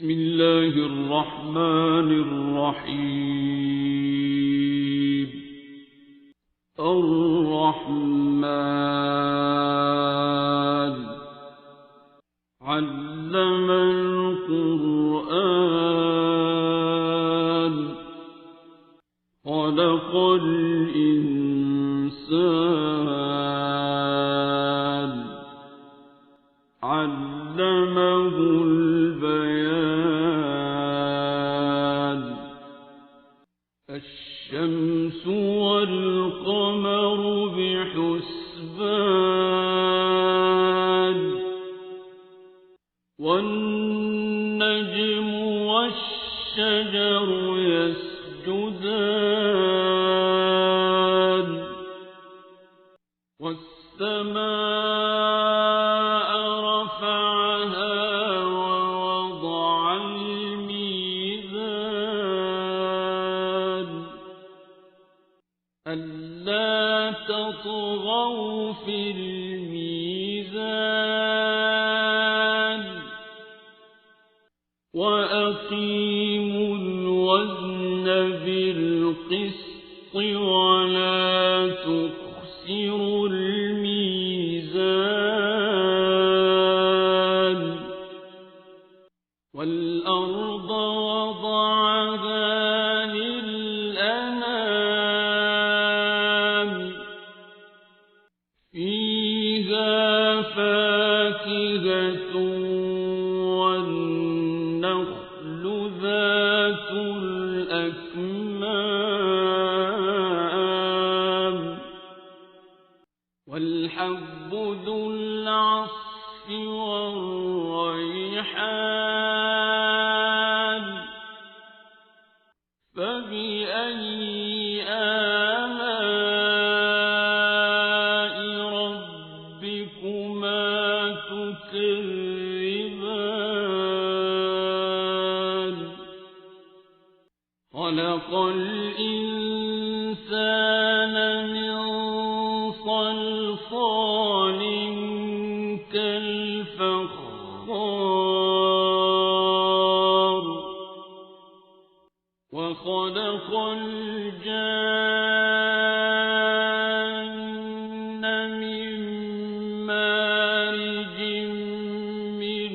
بسم الله الرحمن الرحيم. الرحمن علم القرآن خلق الإنسان علمه البيان. الشمس والقمر بحسبان والنجم والشجر يسجدان والسماء رفعها ووضع الميزان ألا تطغوا في الميزان وأقيموا الوزن بالقسط ولا تخسروا الميزان. والأرض وضعها للأنام فيها فاكهة والنخل ذات الأكمام والحب ذو العصف والريحان فبأي آلاء ربكما تكذبان. خلق الإنسان من صلصال كالفخار وخلق الجان من مارج من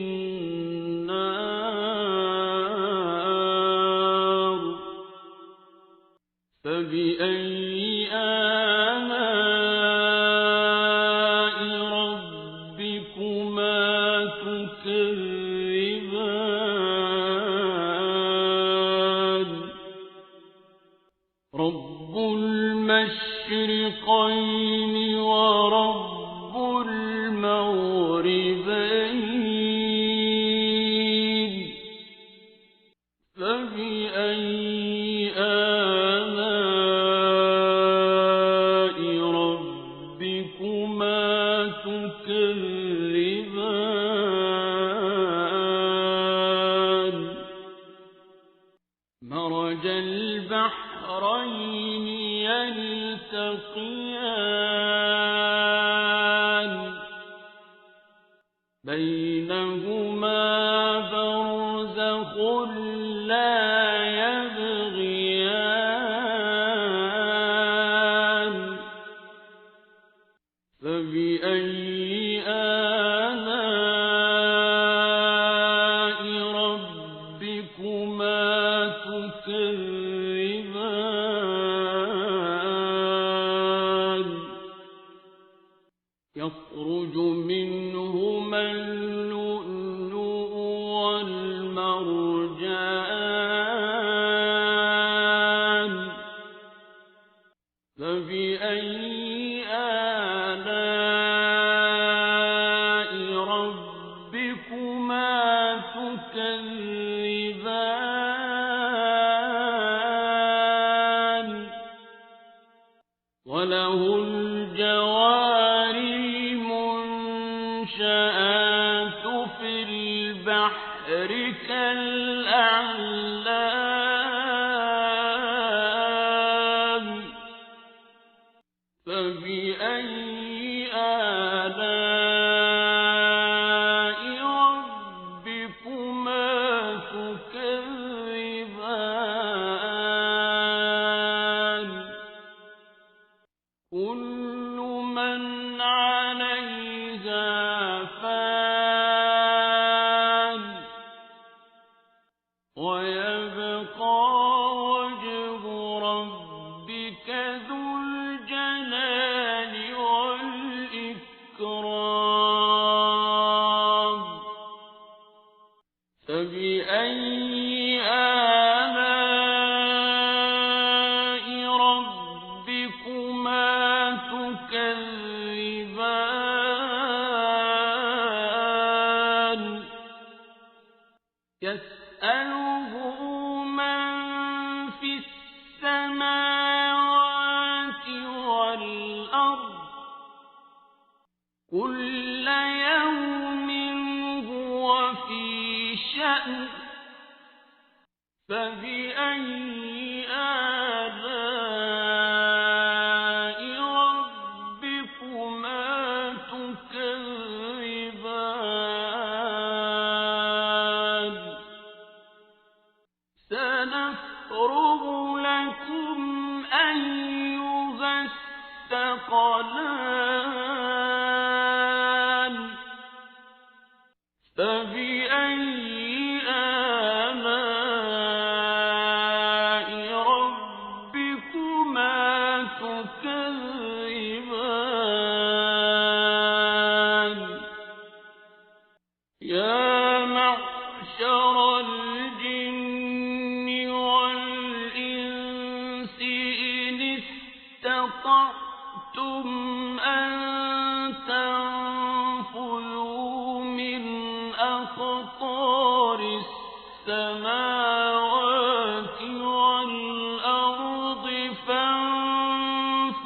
نار فبأي آلاء ربكما تكذبان. رب المشرقين ورب المغربين فبأي آلاء ربكما تكذبان. مرج البحرين يلتقيان بينهما برزخ لا يبغيان فبأي آلاء ربكما تكذبان. يخرج منهما اللؤلؤ والمرجان فبأي آلاء ربكما تكذبان. وله الجوار المنشآت في البحر كالأعلام فبأي آلاء ربكما تكذبان. فبأي آلاء ربكما تكذبان يسأله من في السماوات والأرض كل يوم هو في شأن فبأي آلاء ربكما تكذبان سنفرغ لكم أيها الثقلان فبأي آلاء ربكما تكذبان يا معشر الجن والإنس إن استطعتم أن تنفذوا من أقطار السماوات والأرض فانفذوا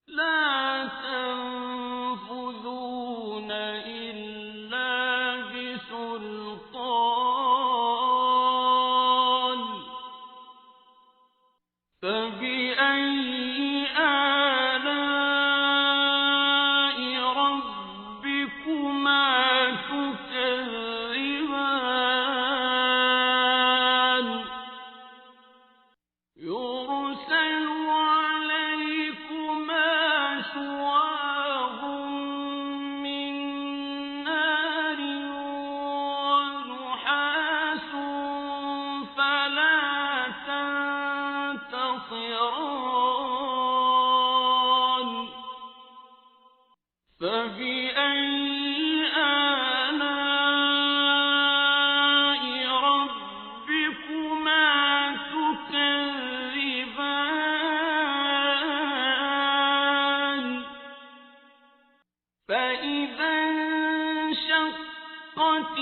لا تنفذون إلا بسلطان فبأي آلاء ربكما تكذبان يرسل عليكما شواظ من نار ونحاس فلا تنتصران فبأي آلاء ربكما تكذبان فإذا انشقت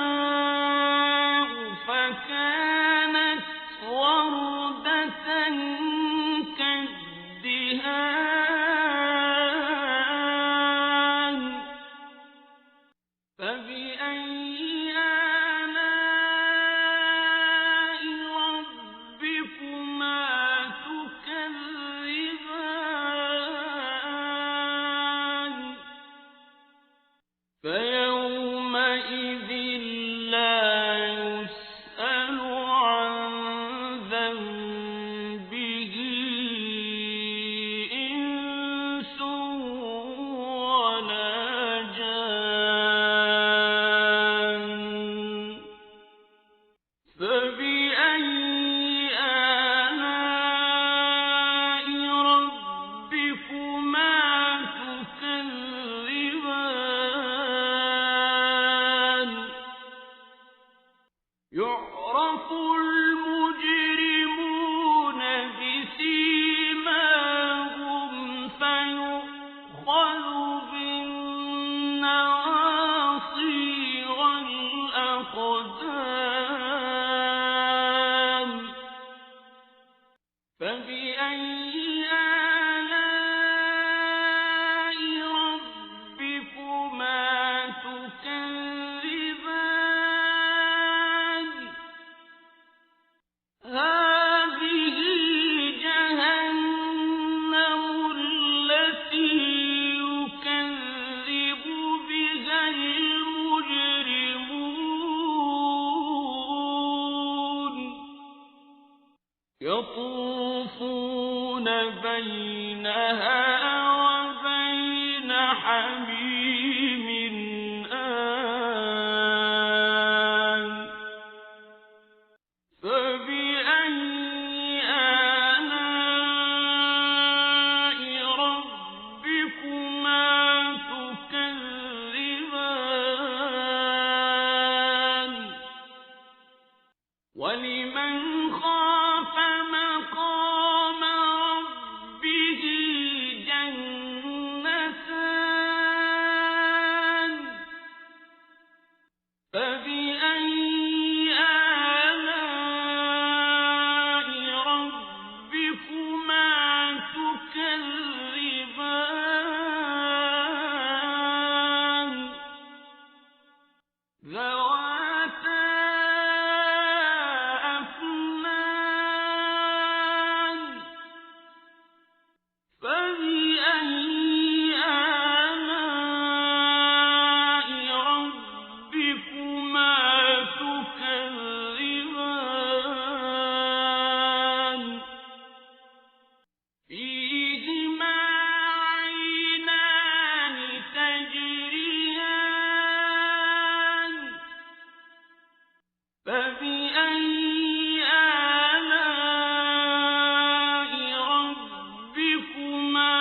السماء فكانت وردة كالدهان فبأي آلاء ربكما تكذبان فيومئذ لا يسأل عن ذنبه إنس ولا جان فبأي آلاء ربكما تكذبان يعرف المجرمون بسيماهم فيؤخذ بالنواصي والأقدام فبأي آلاء ربكما تكذبان هذه جهنم التي يكذب بها المجرمون يطوفون بينها وبين حميم آن فبأي آلاء ربكما تكذبان ذواتا أفنان فبأي آلاء ربكما تكذبان فيهما عينان تجريان فبأي آلاء ربكما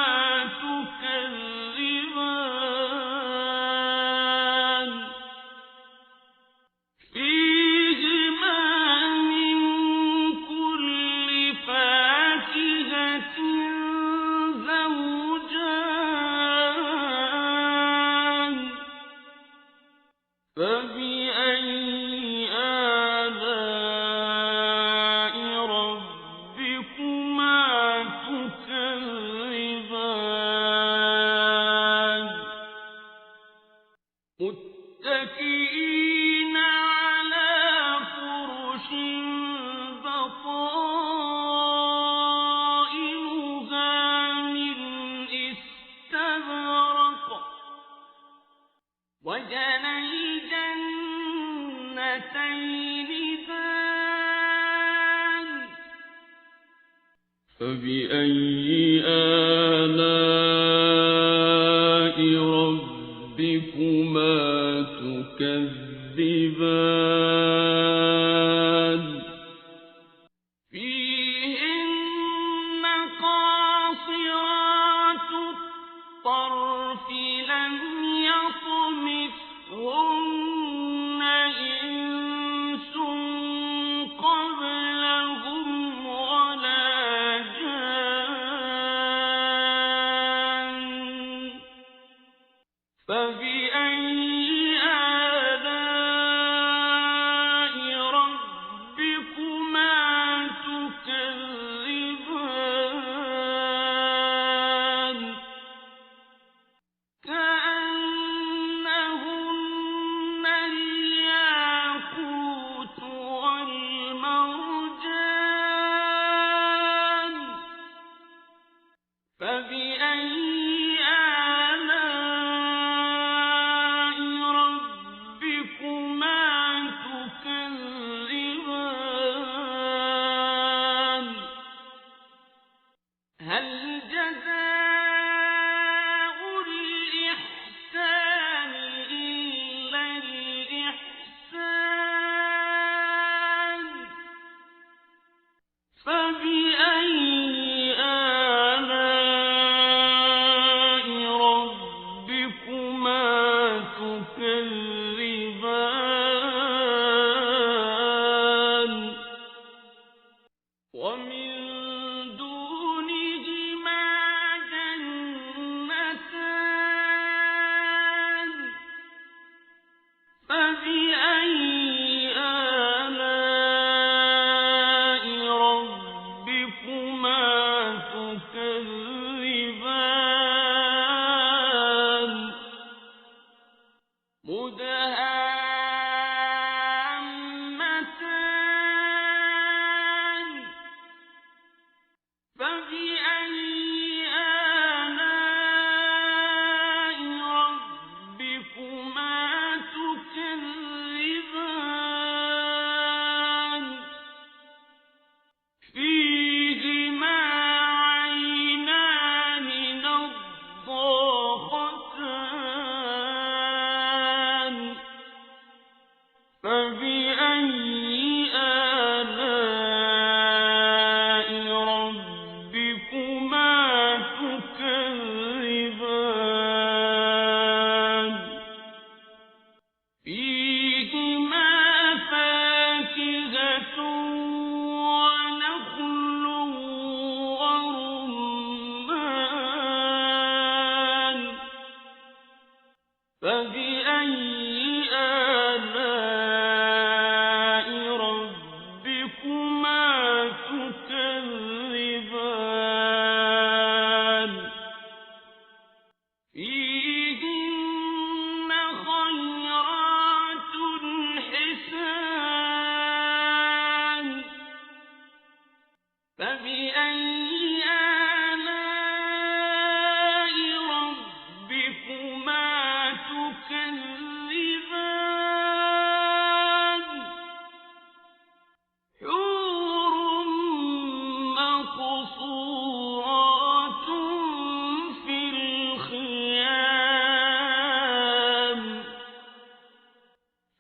تكذبان فيهما من كل فاكهة زوجان فبأي آلاء ربكما تكذبان متكئين على فرش بطائنها من استبرق وجنى الجنتين دان فبأي آلاء ربكما تكذبان فيهن قاصرات الطرف لم يطمثهن إنس قبلهم ولا جان فبأي آلاء ربكما تكذبان كأنهن الياقوت والمرجان فبأي آلاء ربكما تكذبان هل جزاء الإحسان إلا الإحسان فبأي آلاء ربكما تكذبان ومن دونهما جنتان فبأي آلاء ربكما تكذبان مدهامتان فبأي آلاء ربكما تكذبان فيهما عينان نضاختان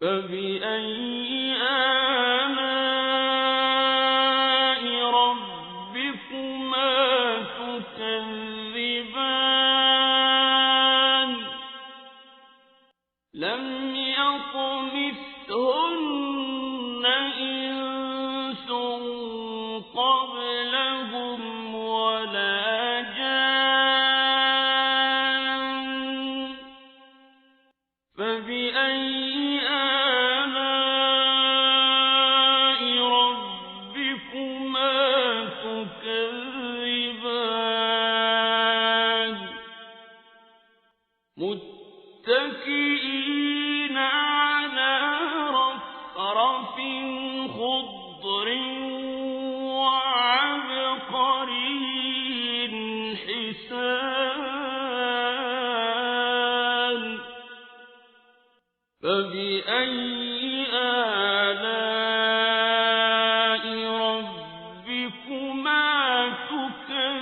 فبأي آلاء ربكما تكذبان لم يطمثهن إنس قبلهم ولا جان فبأي آلاء ربكما تكذبان متكئين على رفرف خضر وعبقري حسان فبأي آلاء ربكما تكذبان